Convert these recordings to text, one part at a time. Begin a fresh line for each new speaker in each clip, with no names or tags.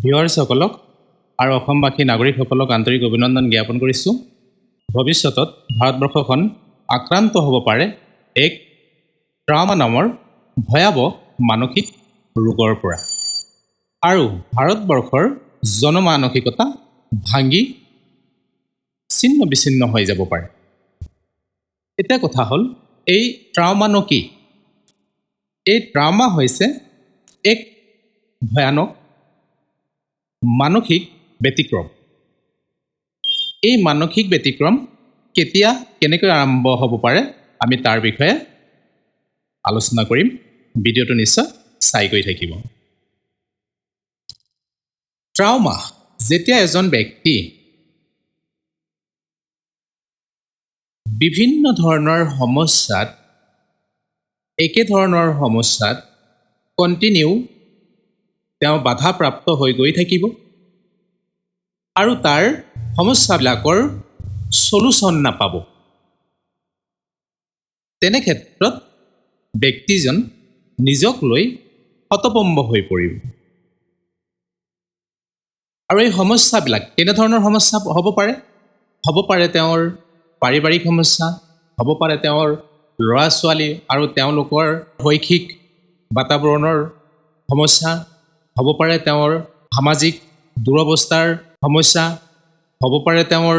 ভিউৱাৰ্ছসকলক আৰু অসমবাসী নাগৰিকসকলক আন্তৰিক অভিনন্দন জ্ঞাপন কৰিছোঁ। ভৱিষ্যতত ভাৰতবৰ্ষখন আক্ৰান্ত হ'ব পাৰে এক ট্ৰাউমা নামৰ ভয়াৱহ মানসিক ৰোগৰ পৰা, আৰু ভাৰতবৰ্ষৰ জনমানসিকতা ভাঙি ছিন্ন বিচ্ছিন্ন হৈ যাব পাৰে। এতিয়া কথা হ'ল, এই ট্ৰাউমানো কি? এই ট্ৰাউমা হৈছে এক ভয়ানক মানসিক ব্যতিক্ৰম। এই মানসিক ব্যতিক্ৰম কেতিয়া কেনেকৈ আৰম্ভ হ'ব পাৰে, আমি তাৰ বিষয়ে আলোচনা কৰিম। ভিডিঅ'টো নিশ্চয় চাই গৈ থাকিব। ট্ৰাউমা, যেতিয়া এজন ব্যক্তি বিভিন্ন ধৰণৰ সমস্যাত, একেধৰণৰ সমস্যাত কণ্টিনিউ তেওঁ বাধাপ্ৰাপ্ত হৈ গৈ থাকিব আৰু তাৰ সমস্যাবিলাকৰ সলুশ্যন নাপাব, তেনে ক্ষেত্ৰত ব্যক্তিজন নিজক লৈ হতভম্ব হৈ পৰিব। আৰু এই সমস্যাবিলাক কেনেধৰণৰ সমস্যা হ'ব পাৰে? হ'ব পাৰে তেওঁৰ পাৰিবাৰিক সমস্যা, হ'ব পাৰে তেওঁৰ ল'ৰা ছোৱালী আৰু তেওঁলোকৰ শৈক্ষিক বাতাবৰণৰ সমস্যা, হ'ব পাৰে তেওঁৰ সামাজিক দুৰৱস্থাৰ সমস্যা, হ'ব পাৰে তেওঁৰ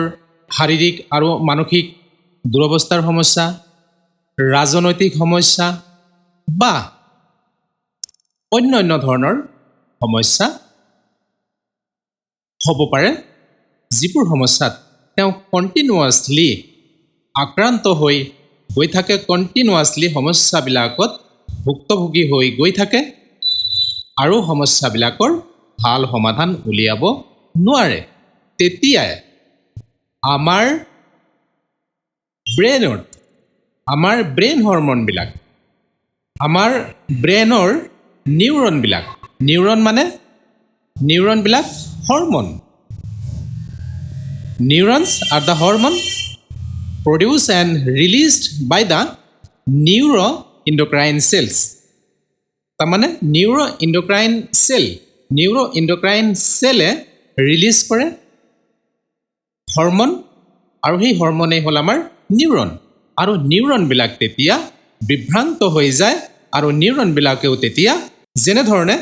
শাৰীৰিক আৰু মানসিক দুৰৱস্থাৰ সমস্যা, ৰাজনৈতিক সমস্যা বা অন্য ধৰণৰ সমস্যা হ'ব পাৰে, যিবোৰ সমস্যাত তেওঁ কণ্টিনিউৱাছলি আক্ৰান্ত হৈ গৈ থাকে, কণ্টিনিউৱাছলি সমস্যাবিলাকত ভুক্তভোগী হৈ গৈ থাকে আৰু সমস্যাবিলাকৰ ভাল সমাধান উলিয়াব নোৱাৰে। তেতিয়াই আমাৰ ব্ৰেইনত, আমাৰ ব্ৰেইন হৰমনবিলাক, আমাৰ ব্ৰেইনৰ নিউৰনবিলাক hormone. Neurons are the hormone produced and released by the neuroendocrine cells. তাৰমানে নিউৰোএণ্ডোক্ৰাইন চেলে ৰিলিজ কৰে হৰমন, আৰু সেই হৰমনেই হ'ল আমাৰ নিউৰন। আৰু নিউৰনবিলাক তেতিয়া বিভ্ৰান্ত হৈ যায়, আৰু নিউৰনবিলাকেও তেতিয়া যেনেধৰণে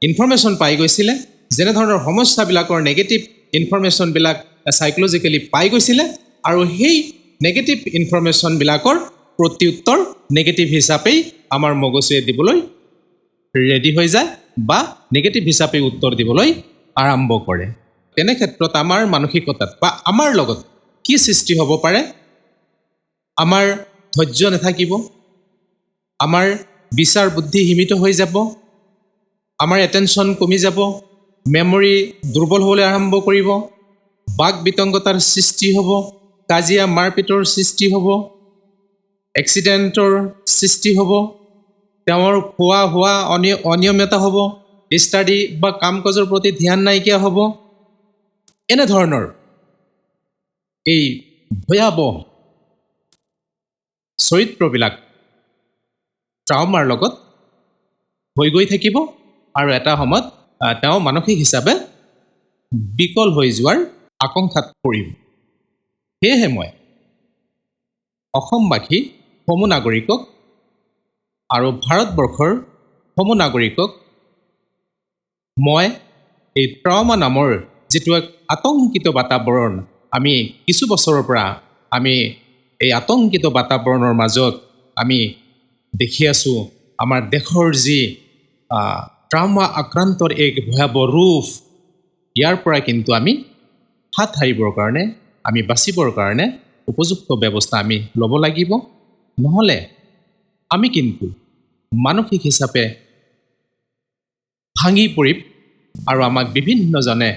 ইনফৰমেশ্যন পাই গৈছিলে, যেনেধৰণৰ সমস্যাবিলাকৰ নেগেটিভ ইনফৰমেশ্যনবিলাক চাইক'লজিকেলি পাই গৈছিলে, আৰু সেই নেগেটিভ ইনফৰমেশ্যনবিলাকৰ প্ৰত্যুত্তৰ নেগেটিভ হিচাপেই আমাৰ মগজুৱে দিবলৈ ৰেডি হৈ যায় বা নেগেটিভ হিচাপে উত্তৰ দিবলৈ আৰম্ভ কৰে। তেনে ক্ষেত্ৰত আমাৰ মানসিকতাত বা আমাৰ লগত কি সৃষ্টি হ'ব পাৰে? আমাৰ ধৈৰ্য নাথাকিব, আমাৰ বিচাৰ বুদ্ধি সীমিত হৈ যাব, আমাৰ এটেনশ্যন কমি যাব, মেমৰি দুৰ্বল হ'বলৈ আৰম্ভ কৰিব, বাক বিতংগতাৰ সৃষ্টি হ'ব, কাজিয়া মাৰপিটৰ সৃষ্টি হ'ব, এক্সিডেণ্টৰ সৃষ্টি হ'ব, তেওঁৰ খোৱা হোৱা অনিয়মতা হ'ব, ষ্টাডি বা কাম কাজৰ প্ৰতি ধ্যান নাইকিয়া হ'ব। এনেধৰণৰ এই ভয়াৱহ চৰিত্ৰবিলাক ট্ৰাউমাৰ লগত হৈ গৈ থাকিব, আৰু এটা সময়ত তেওঁ মানসিক হিচাপে বিকল হৈ যোৱাৰ আশংকাত পৰিব। সেয়েহে মই অসমবাসী সমূহ নাগৰিকক আৰু ভাৰতবৰ্ষৰ সমূহ নাগৰিকক মই এই ট্ৰাউমা নামৰ যিটো এক আতংকিত বাতাবৰণ, আমি কিছু বছৰৰ পৰা আমি এই আতংকিত বাতাবৰণৰ মাজত আমি দেখি আছোঁ, আমাৰ দেশৰ যি ট্ৰাউমা আক্ৰান্তৰ এক ভয়াৱহ ৰূপ, ইয়াৰ পৰা কিন্তু আমি হাত সাৰিবৰ কাৰণে, আমি বাচিবৰ কাৰণে উপযুক্ত ব্যৱস্থা আমি ল'ব লাগিব। নহ'লে আমি কিন্তু মানসিক হিচাপে ভাঙি পৰিম, আৰু আমাক বিভিন্নজনে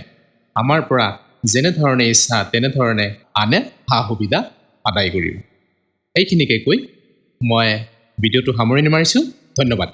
আমাৰ পৰা যেনেধৰণে ইচ্ছা তেনেধৰণে আনে সা সুবিধা আদায় কৰিব। এইখিনিকে কৈ মই ভিডিঅ'টো সামৰণি মাৰিছোঁ। ধন্যবাদ।